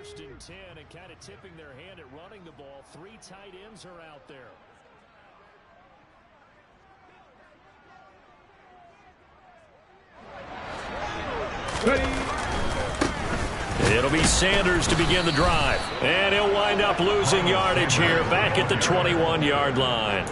First and 10, and kind of tipping their hand at running the ball. 3 tight ends are out there. It'll be Sanders to begin the drive. And he'll wind up losing yardage here back at the 21-yard line.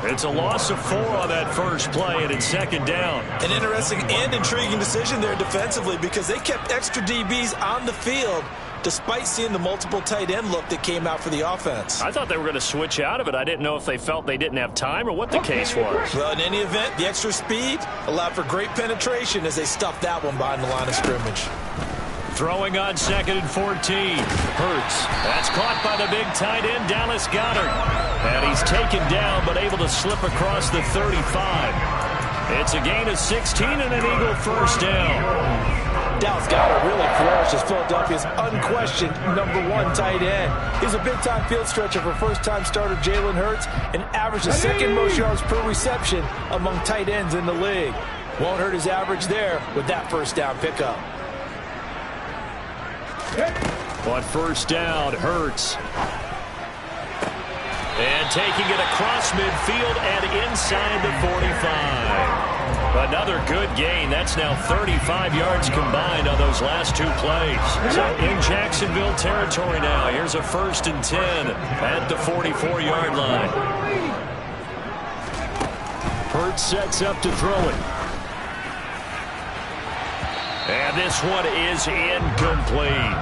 It's a loss of 4 on that first play, and it's second down. An interesting and intriguing decision there defensively because they kept extra DBs on the field despite seeing the multiple tight end look that came out for the offense. I thought they were going to switch out of it. I didn't know if they felt they didn't have time or what the case was. Well, in any event, the extra speed allowed for great penetration as they stuffed that one behind the line of scrimmage. Throwing on 2nd and 14. Hurts. That's caught by the big tight end, Dallas Goedert. And he's taken down but able to slip across the 35. It's a gain of 16 and an Eagle first down. Dallas Goedert really flourished as Philadelphia's unquestioned #1 tight end. He's a big-time field stretcher for first-time starter Jalen Hurts and averaged the 2nd most yards per reception among tight ends in the league. Won't hurt his average there with that first down pickup. On first down, Hurts. And taking it across midfield and inside the 45. Another good gain. That's now 35 yards combined on those last 2 plays. So in Jacksonville territory now. Here's a 1st and 10 at the 44-yard line. Hurts sets up to throw it. And this one is incomplete.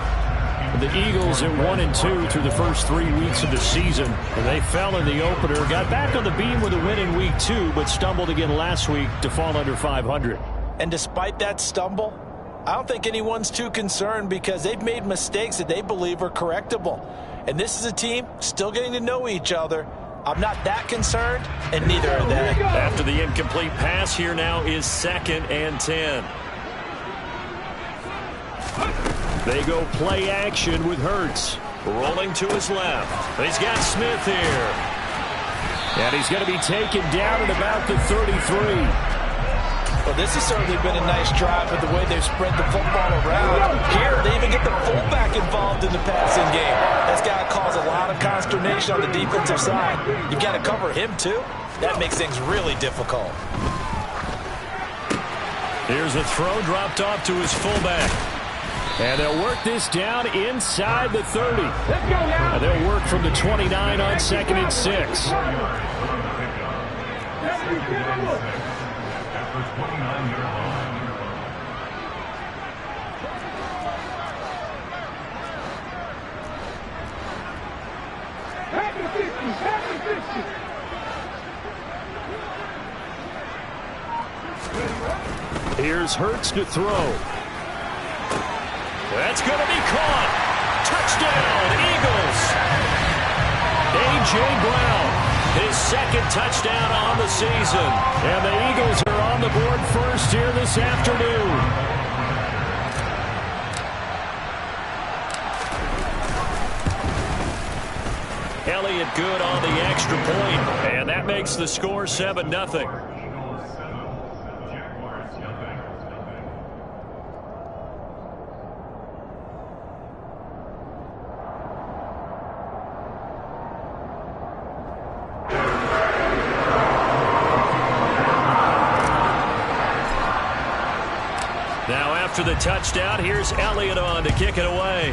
The Eagles at 1-2 through the first 3 weeks of the season. They fell in the opener, got back on the beam with a win in week 2, but stumbled again last week to fall under 500. And despite that stumble, I don't think anyone's too concerned because they've made mistakes that they believe are correctable. And this is a team still getting to know each other. I'm not that concerned, and neither are they. After the incomplete pass, here now is 2nd and 10. They go play action with Hurts. Rolling to his left. He's got Smith here. And he's going to be taken down at about the 33. Well, this has certainly been a nice drive with the way they've spread the football around. Here, they even get the fullback involved in the passing game. That's got to cause a lot of consternation on the defensive side. You've got to cover him, too. That makes things really difficult. Here's a throw dropped off to his fullback. And they'll work this down inside the 30. And they'll work from the 29 on 2nd and 6. Here's Hurts to throw. That's going to be caught. Touchdown, Eagles. A.J. Brown, his 2nd touchdown on the season. And the Eagles are on the board first here this afternoon. Elliott good on the extra point. And that makes the score 7-0. After the touchdown, here's Elliott on to kick it away.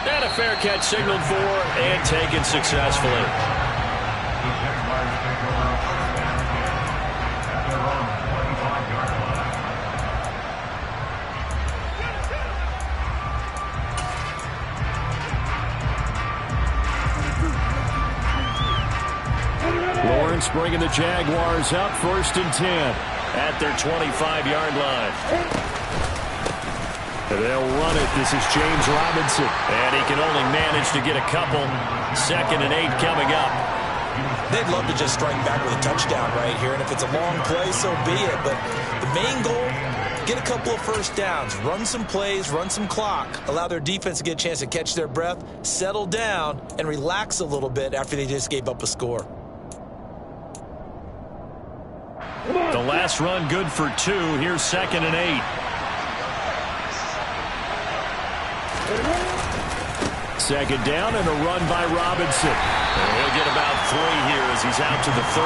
And a fair catch signaled for and taken successfully. Lawrence bringing the Jaguars up 1st and 10. At their 25-yard line. They'll run it. This is James Robinson. And he can only manage to get a couple. 2nd and 8 coming up. They'd love to just strike back with a touchdown right here. And if it's a long play, so be it. But the main goal, get a couple of first downs. Run some plays, run some clock. Allow their defense to get a chance to catch their breath, settle down, and relax a little bit after they just gave up a score. The last run good for 2. Here's 2nd and 8. Second down and a run by Robinson. And he'll get about 3 here as he's out to the 30.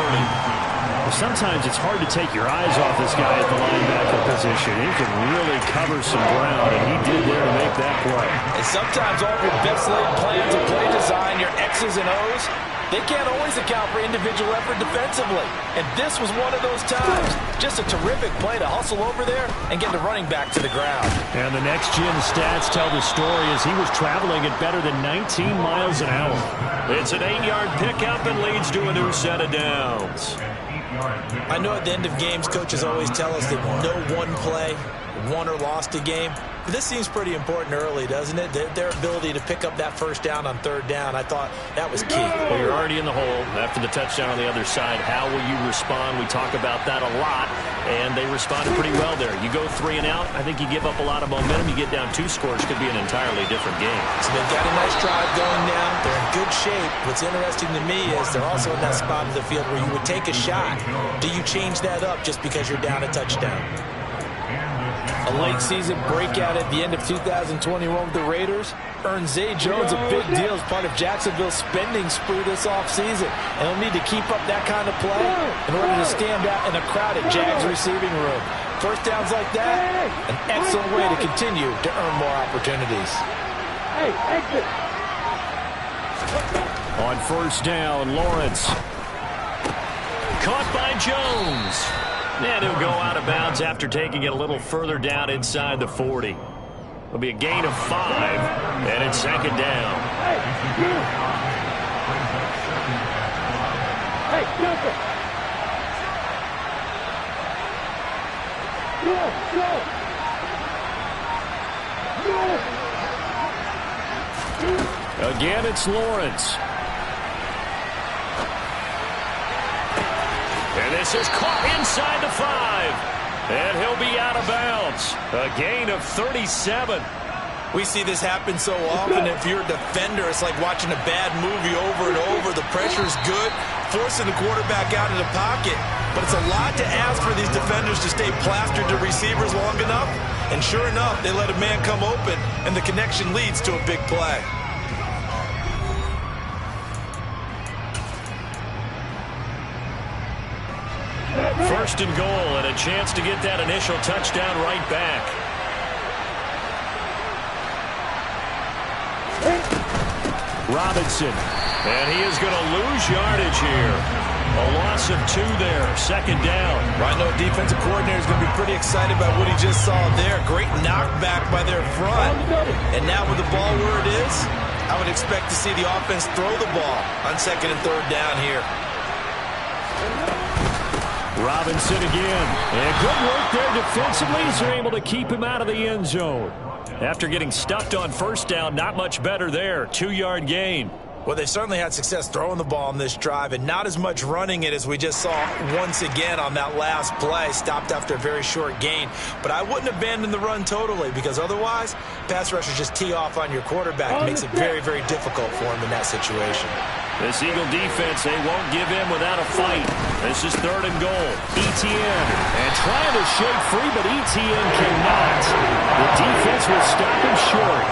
Well, sometimes it's hard to take your eyes off this guy at the linebacker position. He can really cover some ground, and he did there to make that play. And sometimes all of your best laid plans of play design, your X's and O's, they can't always account for individual effort defensively. And this was one of those times. Just a terrific play to hustle over there and get the running back to the ground. And the next-gen stats tell the story as he was traveling at better than 19 miles an hour. It's an 8-yard pickup and leads to a new set of downs. I know at the end of games, coaches always tell us that no one play won or lost a game. But this seems pretty important early, doesn't it? Their ability to pick up that first down on third down, I thought that was key. Well, you're already in the hole after the touchdown on the other side. How will you respond? We talk about that a lot, and they responded pretty well there. You go 3 and out, I think you give up a lot of momentum. You get down 2 scores, could be an entirely different game. So they've got a nice drive going now. They're in good shape. What's interesting to me is they're also in that spot of the field where you would take a shot. Do you change that up just because you're down a touchdown? A late season breakout at the end of 2021 with the Raiders earned Zay Jones a big deal as part of Jacksonville's spending spree this offseason. And he'll need to keep up that kind of play in order to stand out in a crowded Jags receiving room. First downs like that, an excellent way to continue to earn more opportunities. Hey, exit. On first down, Lawrence. Caught by Jones. And he'll go out of bounds after taking it a little further down inside the 40. It'll be a gain of 5, and it's second down. Hey, Cooper. Go. Again, it's Lawrence. And this is caught inside the 5. And he'll be out of bounds. A gain of 37. We see this happen so often. If you're a defender, it's like watching a bad movie over and over. The pressure's good, forcing the quarterback out of the pocket. But it's a lot to ask for these defenders to stay plastered to receivers long enough. And sure enough, they let a man come open, and the connection leads to a big play. First and goal, and a chance to get that initial touchdown right back. Robinson, and he is going to lose yardage here. A loss of 2 there, second down. I know defensive coordinator is going to be pretty excited about what he just saw there. Great knockback by their front. And now with the ball where it is, I would expect to see the offense throw the ball on second and third down here. Robinson again. And good work there defensively as they're able to keep him out of the end zone. After getting stuffed on first down, not much better there. 2-yard gain. Well, they certainly had success throwing the ball on this drive and not as much running it as we just saw once again on that last play. Stopped after a very short gain. But I wouldn't abandon the run totally because otherwise, pass rushers just tee off on your quarterback. It makes it very, very difficult for him in that situation. This Eagle defense, they won't give in without a fight. This is third and goal. Etienne, and trying to shake free, but Etienne cannot. The defense will stop him short.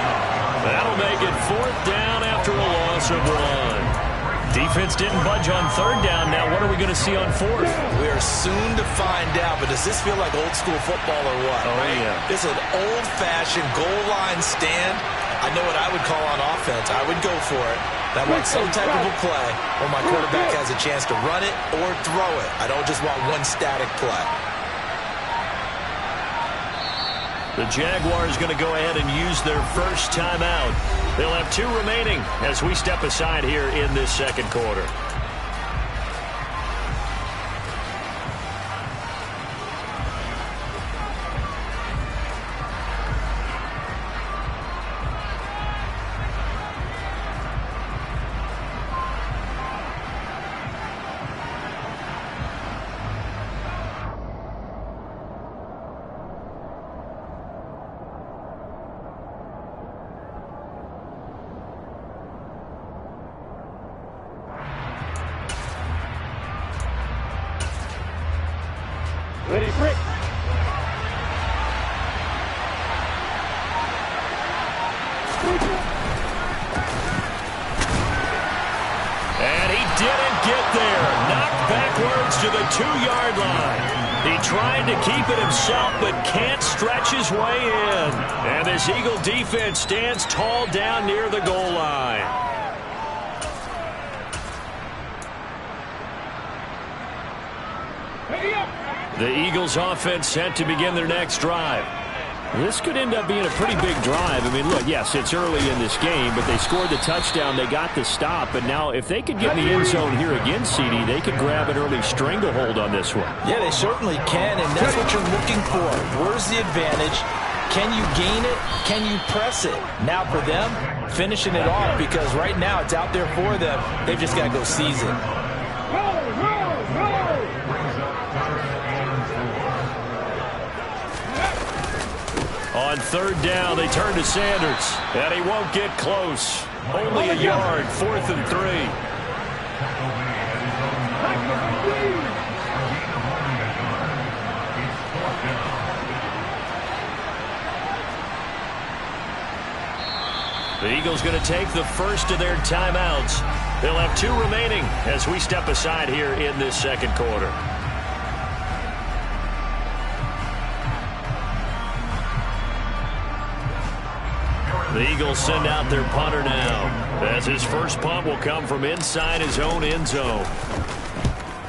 That'll make it fourth down after a loss of 1. Defense didn't budge on third down. Now what are we going to see on fourth? We are soon to find out, but does this feel like old school football or what? Oh, right? Yeah. This is an old-fashioned goal line stand. I know what I would call on offense. I would go for it. I want some type of a play where my quarterback has a chance to run it or throw it. I don't just want one static play. The Jaguars going to go ahead and use their first timeout. They'll have 2 remaining as we step aside here in this second quarter. Ready, Brick. get there. Knocked backwards to the 2-yard line. He tried to keep it himself, but can't stretch his way in. And this Eagle defense stands tall down near the goal line. The Eagles offense set to begin their next drive. This could end up being a pretty big drive. I mean, look, yes, it's early in this game, but they scored the touchdown. They got the stop. But now if they could get in the end zone here again, CD, they could grab an early stranglehold on this one. Yeah, they certainly can, and that's what you're looking for. Where's the advantage? Can you gain it? Can you press it? Now for them, finishing it off, because right now it's out there for them. They've just got to go seize it. On third down, they turn to Sanders, and he won't get close. Only a yard, 4th and 3. The Eagles going to take the first of their timeouts. They'll have 2 remaining as we step aside here in this second quarter. The Eagles send out their punter now, as his first punt will come from inside his own end zone.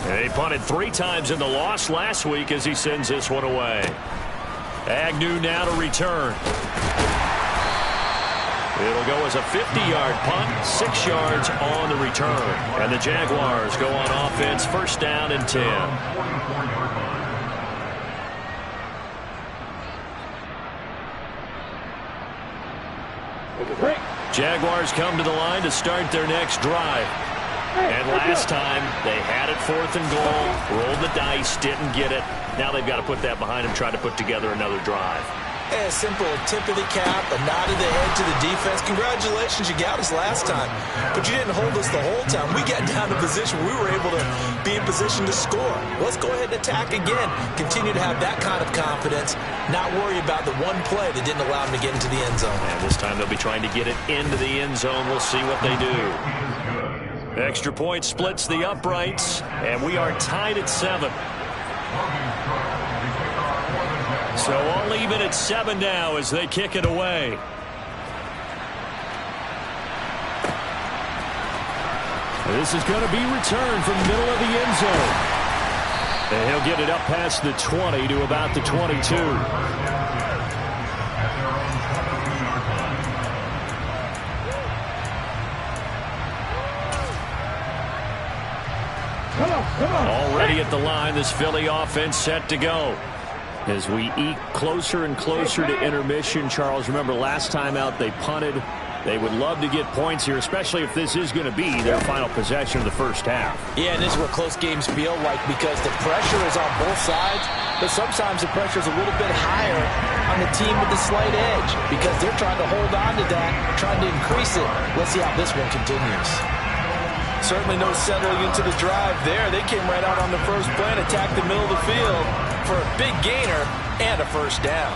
And he punted 3 times in the loss last week as he sends this one away. Agnew now to return. It'll go as a 50-yard punt, 6 yards on the return. And the Jaguars go on offense, first down and 10. Jaguars come to the line to start their next drive. And last time, they had it 4th and goal, rolled the dice, didn't get it. Now they've got to put that behind them, try to put together another drive. A simple tip of the cap, a nod of the head to the defense. Congratulations, you got us last time. But you didn't hold us the whole time. We got down to position. We were able to be in position to score. Let's go ahead and attack again. Continue to have that kind of confidence. Not worry about the one play that didn't allow them to get into the end zone. And this time they'll be trying to get it into the end zone. We'll see what they do. Extra point splits the uprights, and we are tied at 7. So all even at 7 now as they kick it away. This is going to be returned from the middle of the end zone. And he'll get it up past the 20 to about the 22. Already at the line, this Philly offense set to go. As we eke closer and closer to intermission, Charles, remember last time out they punted. They would love to get points here, especially if this is going to be their final possession of the first half. Yeah, and this is what close games feel like because the pressure is on both sides, but sometimes the pressure is a little bit higher on the team with the slight edge because they're trying to hold on to that, trying to increase it. Let's see how this one continues. Certainly no settling into the drive there. They came right out on the first play and attacked the middle of the field for a big gainer and a first down.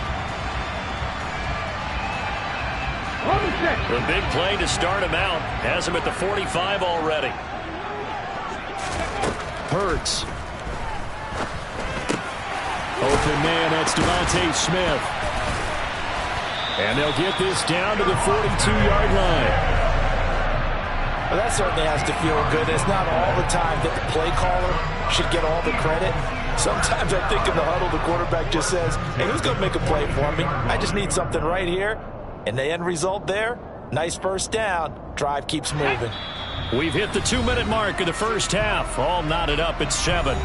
The big play to start him out has him at the 45 already. Hurts. Open man, that's Devontae Smith. And they'll get this down to the 42-yard line. Well, that certainly has to feel good. It's not all the time that the play caller should get all the credit. Sometimes I think in the huddle, the quarterback just says, hey, who's going to make a play for me? I just need something right here. And the end result there, nice first down. Drive keeps moving. We've hit the 2-minute mark of the first half. All knotted up at 7.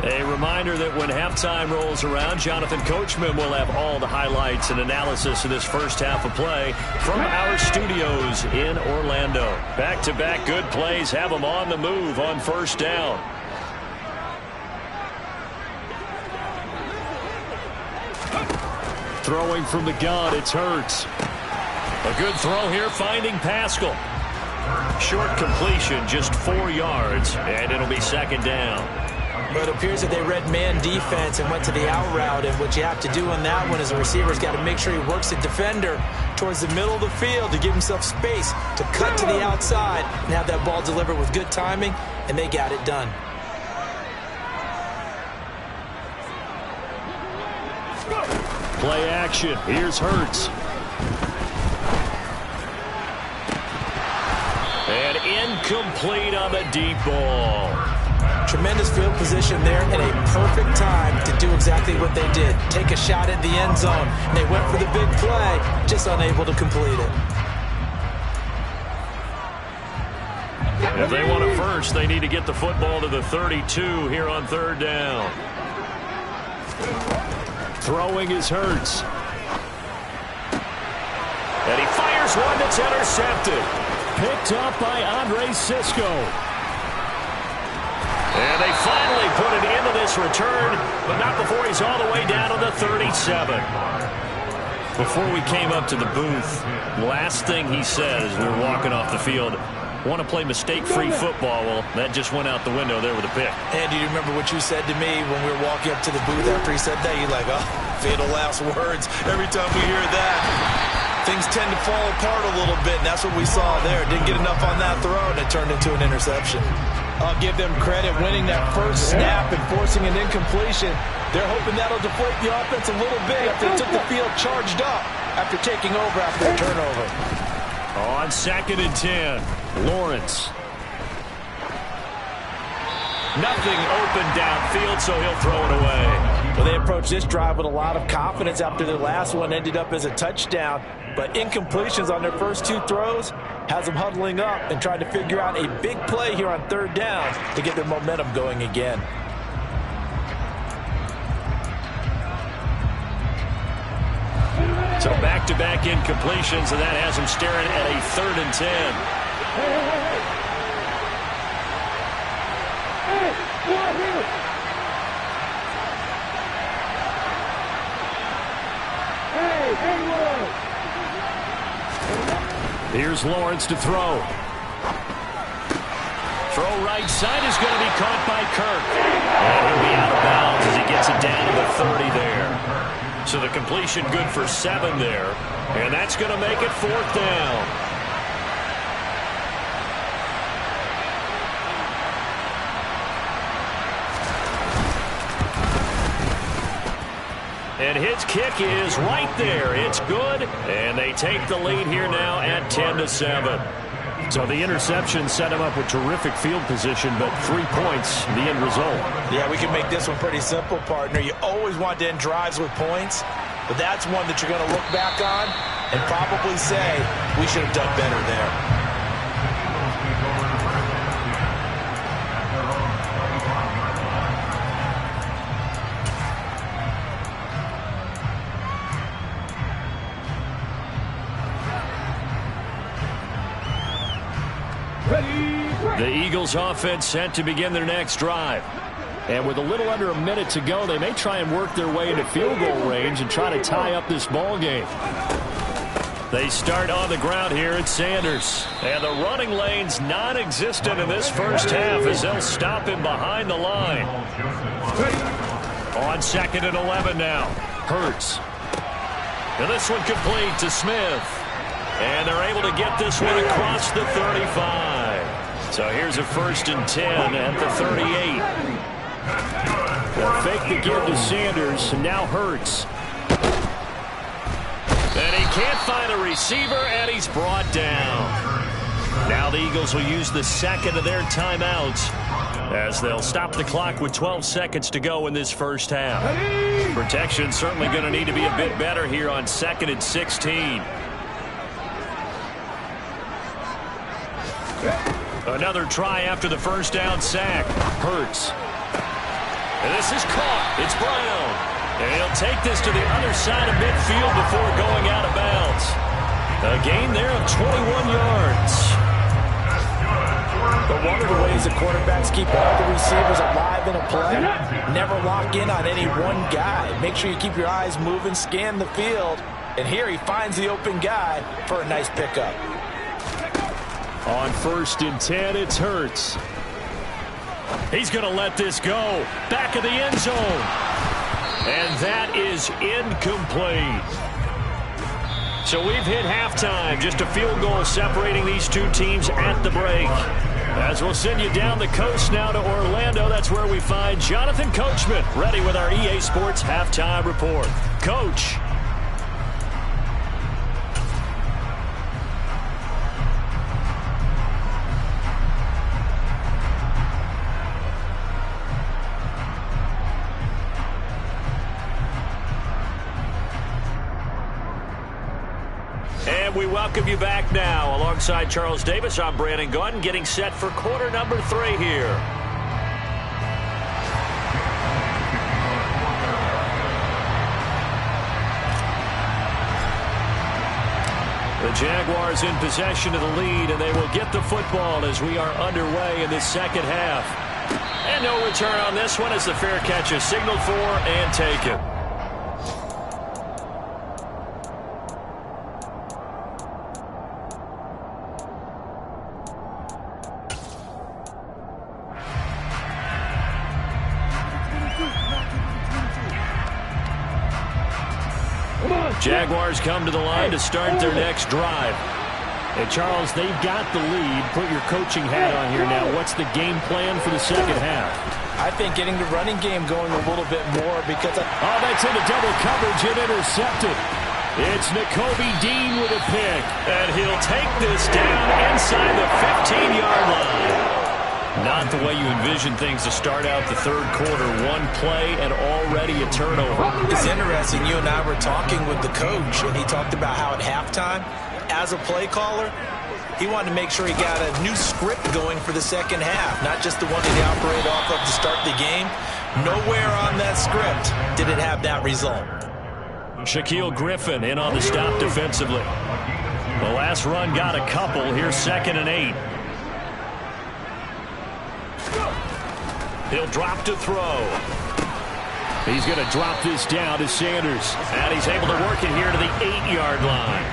A reminder that when halftime rolls around, Jonathan Coachman will have all the highlights and analysis of this first half of play from our studios in Orlando. Back-to-back good plays have them on the move on first down. Throwing from the gun, it's Hurts. A good throw here, finding Pascal. Short completion, just 4 yards, and it'll be second down. But it appears that they read man defense and went to the out route. And what you have to do on that one is the receiver's got to make sure he works the defender towards the middle of the field to give himself space to cut to the outside and have that ball delivered with good timing, and they got it done. Play action. Here's Hurts. And incomplete on the deep ball. Tremendous field position there and a perfect time to do exactly what they did. Take a shot at the end zone. And they went for the big play, just unable to complete it. If they want a first, they need to get the football to the 32 here on third down. Throwing is Hurts. And he fires one that's intercepted. Picked up by Andre Cisco. And they finally put it into this return, but not before he's all the way down to the 37. Before we came up to the booth, last thing he said as we were walking off the field, want to play mistake-free football. Well, that just went out the window there with a pick. And do you remember what you said to me when we were walking up to the booth after he said that? You're like, oh, fatal last words. Every time we hear that, things tend to fall apart a little bit, and that's what we saw there. Didn't get enough on that throw, and it turned into an interception. I'll give them credit winning that first snap and forcing an incompletion. They're hoping that'll deflate the offense a little bit after they took the field charged up after taking over after a turnover. On 2nd and 10, Lawrence. Nothing open downfield, so he'll throw it away. Well, they approached this drive with a lot of confidence after their last one ended up as a touchdown. But incompletions on their first two throws has them huddling up and trying to figure out a big play here on third down to get their momentum going again. So back-to-back incompletions, and that has them staring at a 3rd and 10. Here's Lawrence to throw. Throw right side is going to be caught by Kirk. And he'll be out of bounds as he gets it down to the 30 there. So the completion good for 7 there. And that's going to make it 4th down. And his kick is right there. It's good. And they take the lead here now at 10-7. So the interception set him up with terrific field position, but 3 points, the end result. Yeah, we can make this one pretty simple, partner. You always want to end drives with points, but that's one that you're going to look back on and probably say, we should have done better there. The Eagles offense set to begin their next drive. And with a little under a minute to go, they may try and work their way into field goal range and try to tie up this ball game. They start on the ground here at Sanders. And the running lane's non-existent in this first half as they'll stop him behind the line. On 2nd and 11 now. Hurts. And this one complete to Smith. And they're able to get this one across the 35. So here's a 1st and 10 at the 38. They'll fake the give to Sanders, and now Hurts. And he can't find a receiver, and he's brought down. Now the Eagles will use the 2nd of their timeouts as they'll stop the clock with 12 seconds to go in this first half. Protection certainly going to need to be a bit better here on 2nd and 16. Another try after the first down sack. Hurts. And this is caught. It's Brown. And he'll take this to the other side of midfield before going out of bounds. A gain there of 21 yards. But one of the ways the quarterbacks keep all the receivers alive in a play, never lock in on any one guy. Make sure you keep your eyes moving, scan the field. And here he finds the open guy for a nice pickup. On 1st and 10, it's Hurts. He's going to let this go. Back of the end zone. And that is incomplete. So we've hit halftime. Just a field goal separating these two teams at the break. As we'll send you down the coast now to Orlando, that's where we find Jonathan Coachman, ready with our EA Sports Halftime Report. Coach. And we welcome you back now. Alongside Charles Davis, I'm Brandon Gaudin, getting set for quarter number 3 here. The Jaguars in possession of the lead, and they will get the football as we are underway in this second half. And no return on this one as the fair catch is signaled for and taken. Jaguars come to the line to start their next drive. And Charles, they've got the lead. Put your coaching hat on here now. What's the game plan for the second half? I think getting the running game going a little bit more because... that's into double coverage and intercepted. It's Nakobe Dean with a pick. And he'll take this down inside the 15-yard line. Not the way you envision things to start out the third quarter. One play and already a turnover. It's interesting. You and I were talking with the coach, and he talked about how at halftime, as a play caller, he wanted to make sure he got a new script going for the second half, not just the one that he operated off of to start the game. Nowhere on that script did it have that result. Shaquille Griffin in on the stop defensively. The last run got a couple. Here's 2nd and 8. He'll drop to throw. He's going to drop this down to Sanders. And he's able to work it here to the 8-yard line.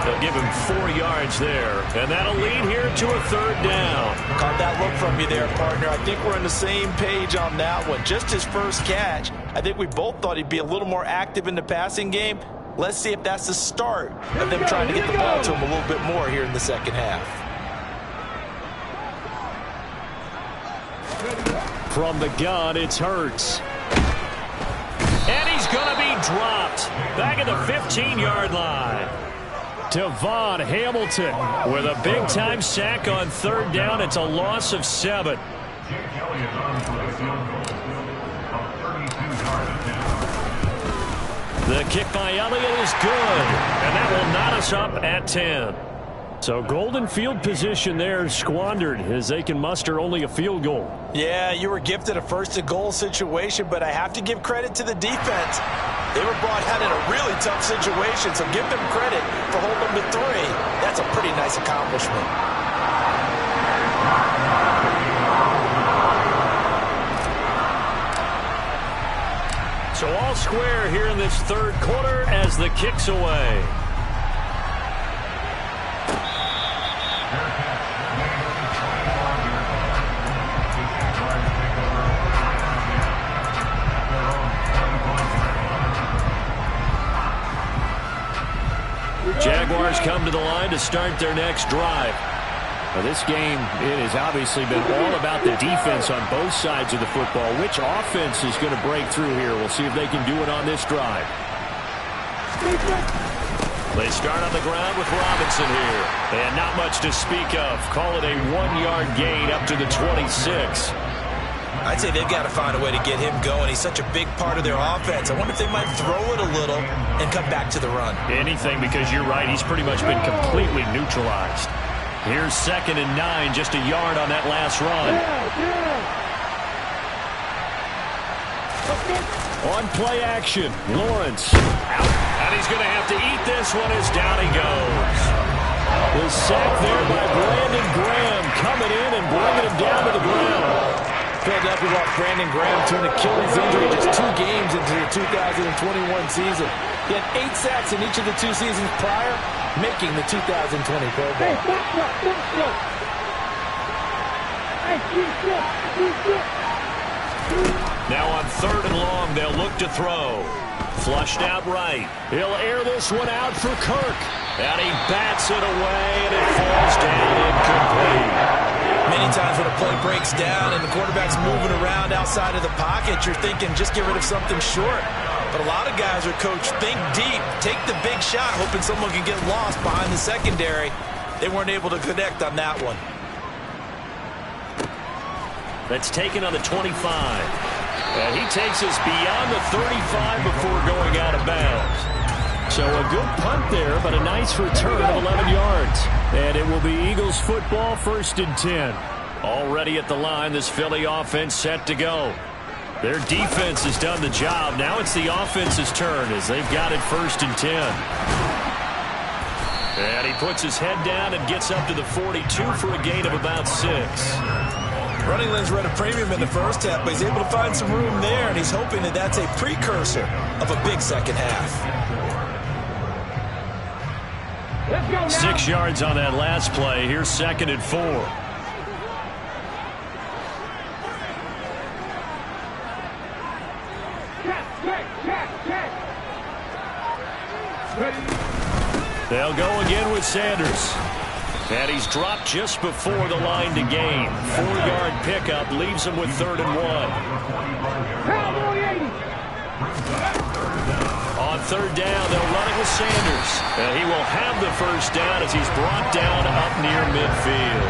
They'll give him 4 yards there. And that'll lead here to a 3rd down. Caught that look from you there, partner. I think we're on the same page on that one. Just his first catch. I think we both thought he'd be a little more active in the passing game. Let's see if that's the start of them trying to get the ball to him a little bit more here in the second half. From the gun, it's Hurts. And he's going to be dropped back at the 15-yard line. Devon Hamilton with a big-time sack on 3rd down. It's a loss of 7. The kick by Elliott is good, and that will knot us up at 10. So golden field position there squandered as they can muster only a field goal. Yeah, you were gifted a 1st-and-goal situation, but I have to give credit to the defense. They were brought out in a really tough situation, so give them credit for holding them to 3. That's a pretty nice accomplishment. So all square here in this 3rd quarter as the kick's away. Jaguars come to the line to start their next drive. Now this game, it has obviously been all about the defense on both sides of the football. Which offense is going to break through here? We'll see if they can do it on this drive. They start on the ground with Robinson here. And not much to speak of. Call it a 1-yard gain up to the 26. I'd say they've got to find a way to get him going. He's such a big part of their offense. I wonder if they might throw it a little and come back to the run. Anything, because you're right. He's pretty much been completely neutralized. Here's 2nd and 9, just a yard on that last run. On play action, Lawrence. Out. And he's going to have to eat this one as down he goes. The sack there by Brandon Graham coming in and bringing him down to the ground. Philadelphia lost Brandon Graham to an Achilles injury just 2 games into the 2021 season. He had 8 sacks in each of the 2 seasons prior, making the 2020 Pro Bowl. Now on 3rd and long, they'll look to throw. Flushed out right. He'll air this one out for Kirk. And he bats it away, and it falls down incomplete. Many times when a play breaks down and the quarterback's moving around outside of the pocket, you're thinking just get rid of something short. But a lot of guys are coached, think deep, take the big shot, hoping someone can get lost behind the secondary. They weren't able to connect on that one. That's taken on the 25. And he takes us beyond the 35 before going out of bounds. So a good punt there, but a nice return of 11 yards. And it will be Eagles football, 1st and 10. Already at the line, this Philly offense set to go. Their defense has done the job. Now it's the offense's turn as they've got it 1st and 10. And he puts his head down and gets up to the 42 for a gain of about 6. Running lanes were at a premium in the first half, but he's able to find some room there, and he's hoping that that's a precursor of a big second half. 6 yards on that last play. Here's 2nd and 4. They'll go again with Sanders. And he's dropped just before the line to gain. 4-yard pickup leaves him with 3rd and 1. On 3rd down, they'll run it with Sanders. And he will have the 1st down as he's brought down up near midfield.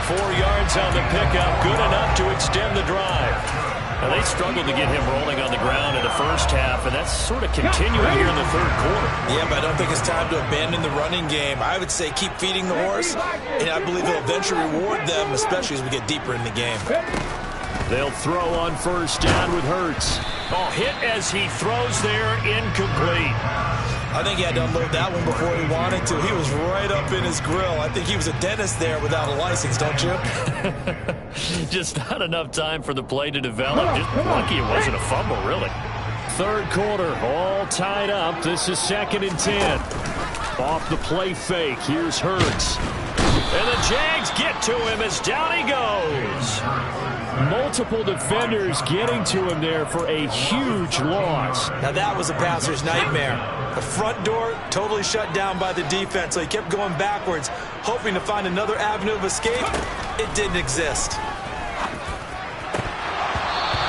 4 yards on the pickup, good enough to extend the drive. Now, they struggled to get him rolling on the ground in the first half, and that's sort of continuing here in the 3rd quarter. Yeah, but I don't think it's time to abandon the running game. I would say keep feeding the horse, and I believe he'll eventually reward them, especially as we get deeper in the game. They'll throw on 1st down with Hurts. Oh, hit as he throws there, incomplete. I think he had to unload that one before he wanted to. He was right up in his grill. I think he was a dentist there without a license, don't you? Just not enough time for the play to develop. Just lucky it wasn't a fumble, really. 3rd quarter, all tied up. This is 2nd and 10. Off the play fake, here's Hurts. And the Jags get to him as down he goes. Multiple defenders getting to him there for a huge loss. Now that was a passer's nightmare. The front door totally shut down by the defense, so he kept going backwards, hoping to find another avenue of escape. It didn't exist.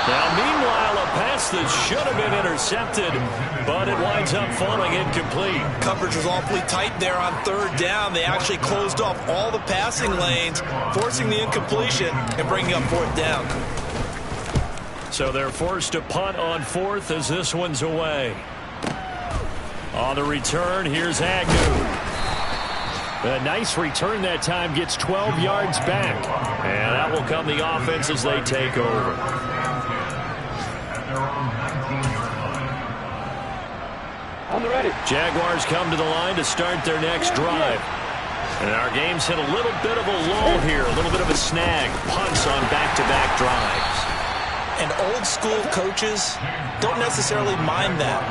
Now, meanwhile, a pass that should have been intercepted, but it winds up falling incomplete. Coverage was awfully tight there on 3rd down. They actually closed off all the passing lanes, forcing the incompletion and bringing up 4th down. So they're forced to punt on 4th as this one's away. On the return, here's Agnew. A nice return that time, gets 12 yards back. And that will come the offense as they take over. Jaguars come to the line to start their next drive. And our game's hit a little bit of a lull here, a little bit of a snag. Punts on back-to-back drives. And old-school coaches don't necessarily mind that.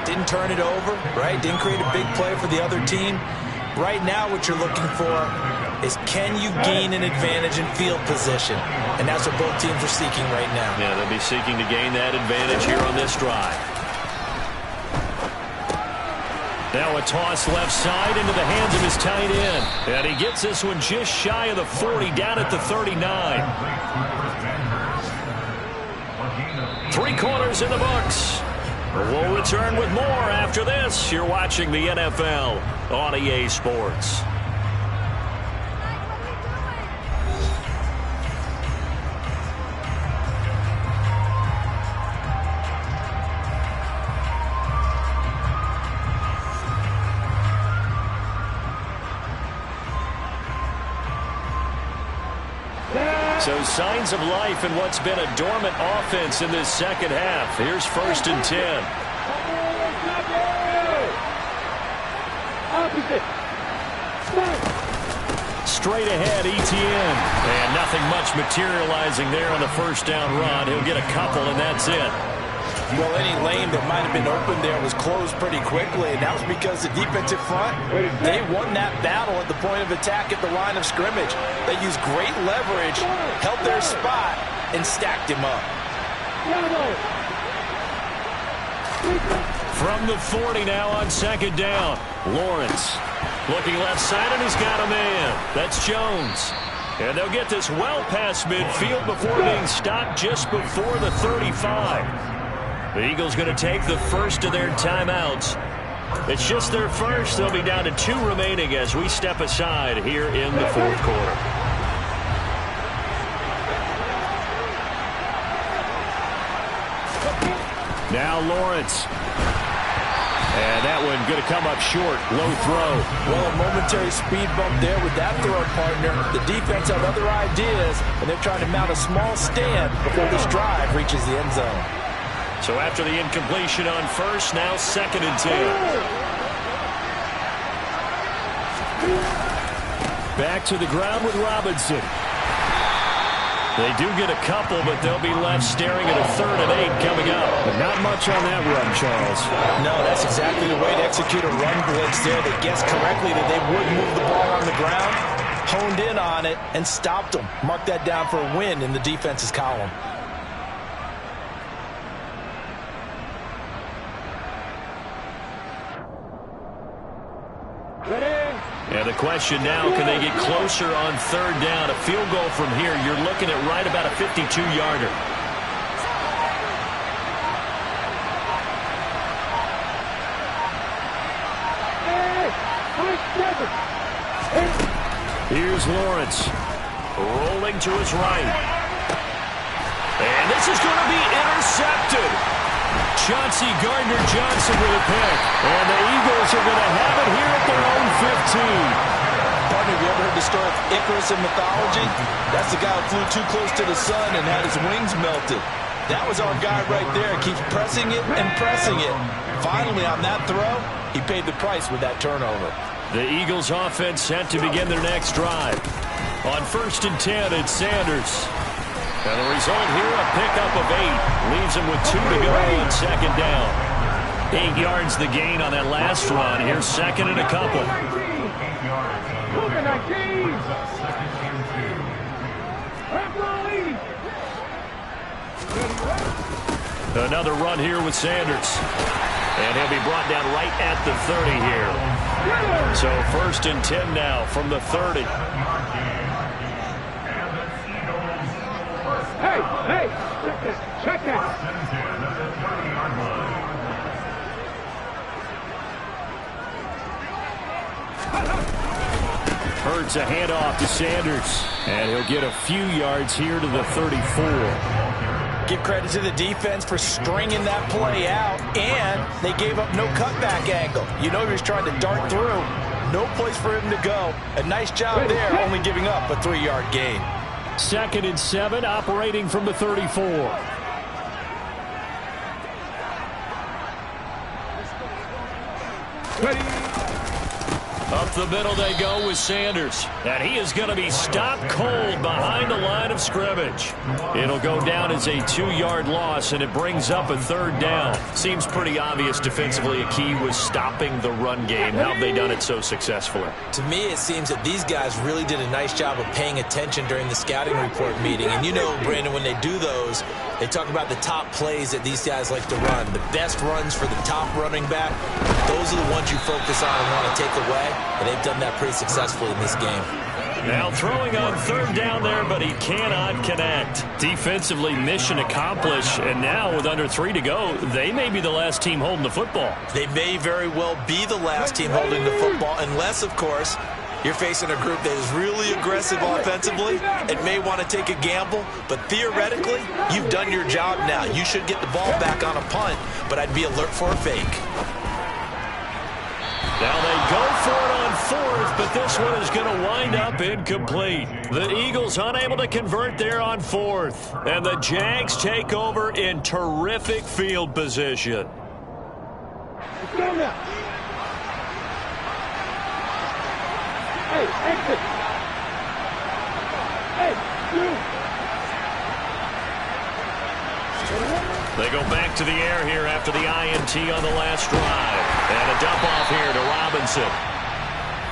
Didn't turn it over, right? Didn't create a big play for the other team. Right now what you're looking for is can you gain an advantage in field position? And that's what both teams are seeking right now. Yeah, they'll be seeking to gain that advantage here on this drive. Now a toss left side into the hands of his tight end. And he gets this one just shy of the 40, down at the 39. 3 quarters in the books. We'll return with more after this. You're watching the NFL on EA Sports. So signs of life in what's been a dormant offense in this second half. Here's 1st and 10. Straight ahead, Etienne. And nothing much materializing there on the 1st down run. He'll get a couple, and that's it. Well, any lane that might have been open there was closed pretty quickly, and that was because the defensive front, they won that battle at the point of attack at the line of scrimmage. They used great leverage, held their spot, and stacked him up. From the 40 now on second down. Lawrence looking left side, and he's got a man. That's Jones. And they'll get this well past midfield before being stopped just before the 35. The Eagles going to take the first of their timeouts. It's just their first. They'll be down to 2 remaining as we step aside here in the fourth quarter. Now Lawrence. And that one going to come up short. Low throw. Well, a momentary speed bump there with that throw partner. The defense had other ideas, and they're trying to mount a small stand before this drive reaches the end zone. So after the incompletion on first, now 2nd and 10. Back to the ground with Robinson. They do get a couple, but they'll be left staring at a 3rd and 8 coming up. But not much on that run, Charles. No, that's exactly the way to execute a run blitz there. They guessed correctly that they would move the ball on the ground, honed in on it, and stopped them. Mark that down for a win in the defense's column. And the question now, can they get closer on 3rd down? A field goal from here, you're looking at right about a 52-yarder. Here's Lawrence. Rolling to his right. And this is going to be intercepted. Chauncey Gardner-Johnson with a pick. And the Eagles are going to have it here at their own 15. Partner, have you ever heard the story of Icarus in mythology? That's the guy who flew too close to the sun and had his wings melted. That was our guy right there. Keeps pressing it and pressing it. Finally, on that throw, he paid the price with that turnover. The Eagles offense set to begin their next drive. On 1st and 10, it's Sanders. And the result here, a pickup of 8. Leaves him with 2 to go on 2nd down. 8 yards the gain on that last run. Here's 2nd and a couple. Another run here with Sanders. And he'll be brought down right at the 30 here. So 1st and 10 now from the 30. Hey, check that. Hurts a handoff to Sanders. And he'll get a few yards here to the 34. Give credit to the defense for stringing that play out, and they gave up no cutback angle. You know he was trying to dart through. No place for him to go. A nice job there, only giving up a 3-yard gain. 2nd and 7, operating from the 34. Up the middle they go with Sanders. And he is going to be stopped cold behind the line of scrimmage. It'll go down as a 2-yard loss, and it brings up a 3rd down. Seems pretty obvious defensively a key was stopping the run game. How have they done it so successfully? To me, it seems that these guys really did a nice job of paying attention during the scouting report meeting. And you know, Brandon, when they do those, they talk about the top plays that these guys like to run. The best runs for the top running back, those are the ones you focus on and want to take away. And they've done that pretty successfully in this game. Now throwing on 3rd down there, but he cannot connect. Defensively, mission accomplished. And now with under 3 to go, they may be the last team holding the football. They may very well be the last team holding the football, unless, of course, you're facing a group that is really aggressive offensively and may want to take a gamble. But theoretically, you've done your job now. You should get the ball back on a punt, but I'd be alert for a fake. Now they go for it on 4th, but this one is going to wind up incomplete. The Eagles unable to convert there on 4th. And the Jags take over in terrific field position. Let's go now. Hey, exit. Hey, you. They go back to the air here after the INT on the last drive. And a dump off here to Robinson.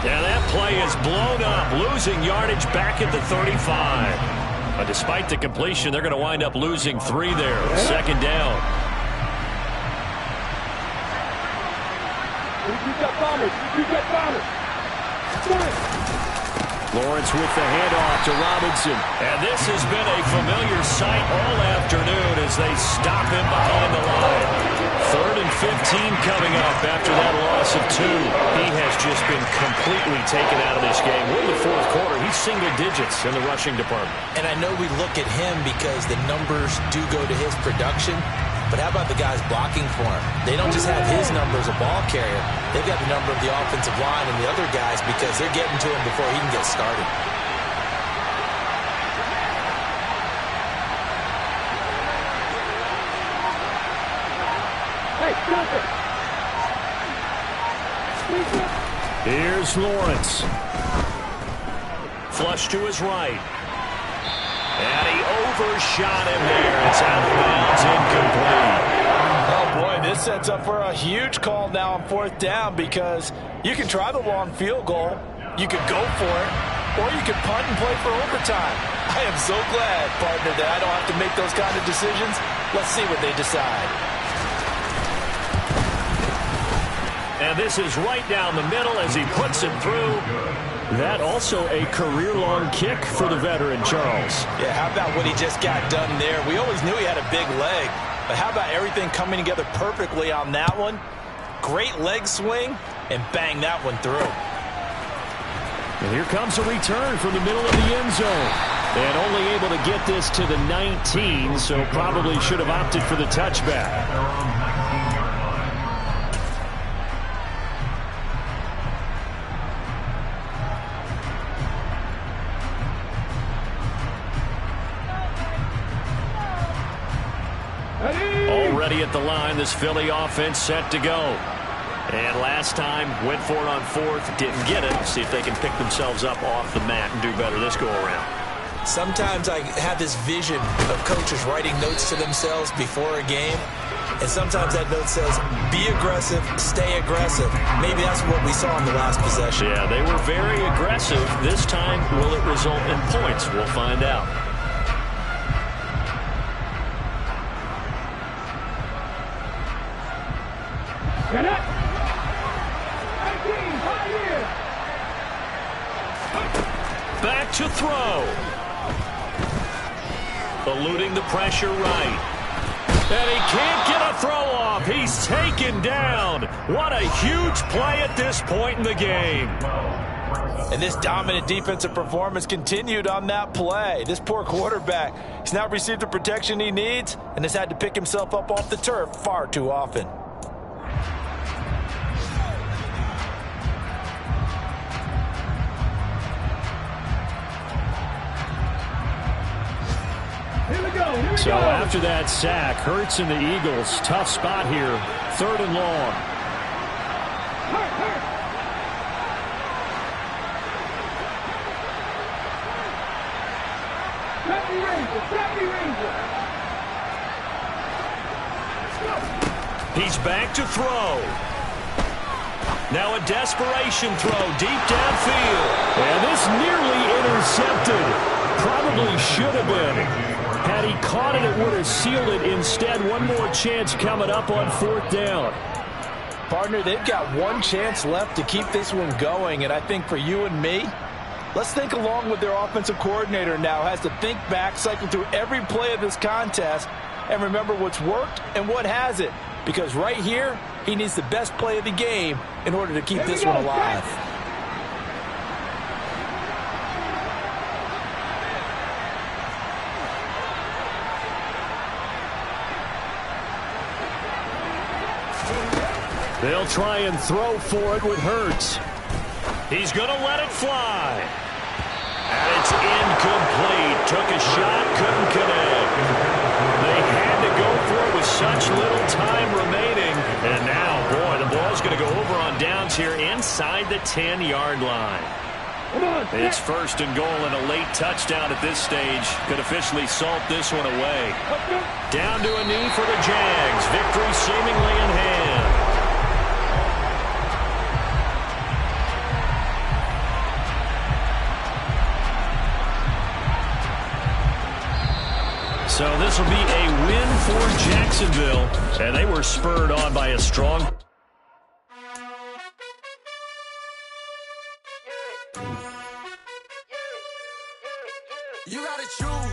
Yeah, that play is blown up, losing yardage back at the 35. But despite the completion, they're going to wind up losing 3 there. Second down. Lawrence with the handoff to Robinson. And this has been a familiar sight all afternoon as they stop him behind the line. 3rd and 15 coming up after that loss of 2. He has just been completely taken out of this game. We're in the 4th quarter. He's single digits in the rushing department. And I know we look at him because the numbers do go to his production. But how about the guys blocking for him? They don't just have his number as a ball carrier. They've got the number of the offensive line and the other guys because they're getting to him before he can get started. Hey, stop it! Here's Lawrence. Flush to his right. And he overshot him there. It's out of bounds, incomplete. Oh, boy, this sets up for a huge call now on 4th down because you can try the long field goal, you could go for it, or you could punt and play for overtime. I am so glad, partner, that I don't have to make those kind of decisions. Let's see what they decide. And this is right down the middle as he puts it through. That also a career-long kick for the veteran, Charles. Yeah, how about what he just got done there? We always knew he had a big leg, but how about everything coming together perfectly on that one? Great leg swing, and bang that one through. And here comes a return from the middle of the end zone. And only able to get this to the 19, so probably should have opted for the touchback. Already at the line, this Philly offense set to go. And last time, went for it on 4th, didn't get it. See if they can pick themselves up off the mat and do better this go-around. Sometimes I have this vision of coaches writing notes to themselves before a game. And sometimes that note says, be aggressive, stay aggressive. Maybe that's what we saw in the last possession. Yeah, they were very aggressive. This time, will it result in points? We'll find out. Get up! Back to throw. Eluding the pressure right. And he can't get a throw off. He's taken down. What a huge play at this point in the game. And this dominant defensive performance continued on that play. This poor quarterback, he's not received the protection he needs and has had to pick himself up off the turf far too often. So after that sack, Hurts and the Eagles, tough spot here, 3rd and long. He's back to throw. Now a desperation throw deep downfield. And this nearly intercepted. Probably should have been. Had he caught it, it would have sealed it. Instead, one more chance coming up on 4th down. Partner, they've got one chance left to keep this one going, and I think for you and me, let's think along with their offensive coordinator now. Has to think back, cycle through every play of this contest, and remember what's worked and what hasn't. Because right here, he needs the best play of the game in order to keep this one alive. They'll try and throw for it with Hurts. He's going to let it fly. And it's incomplete. Took a shot, couldn't connect. They had to go for it with such little time remaining. And now, boy, the ball's going to go over on downs here inside the 10-yard line. Come on. It's first and goal, and a late touchdown at this stage could officially salt this one away. Down to a knee for the Jags. Victory seemingly in hand. So this will be a win for Jacksonville, and they were spurred on by a strong... You gotta choose.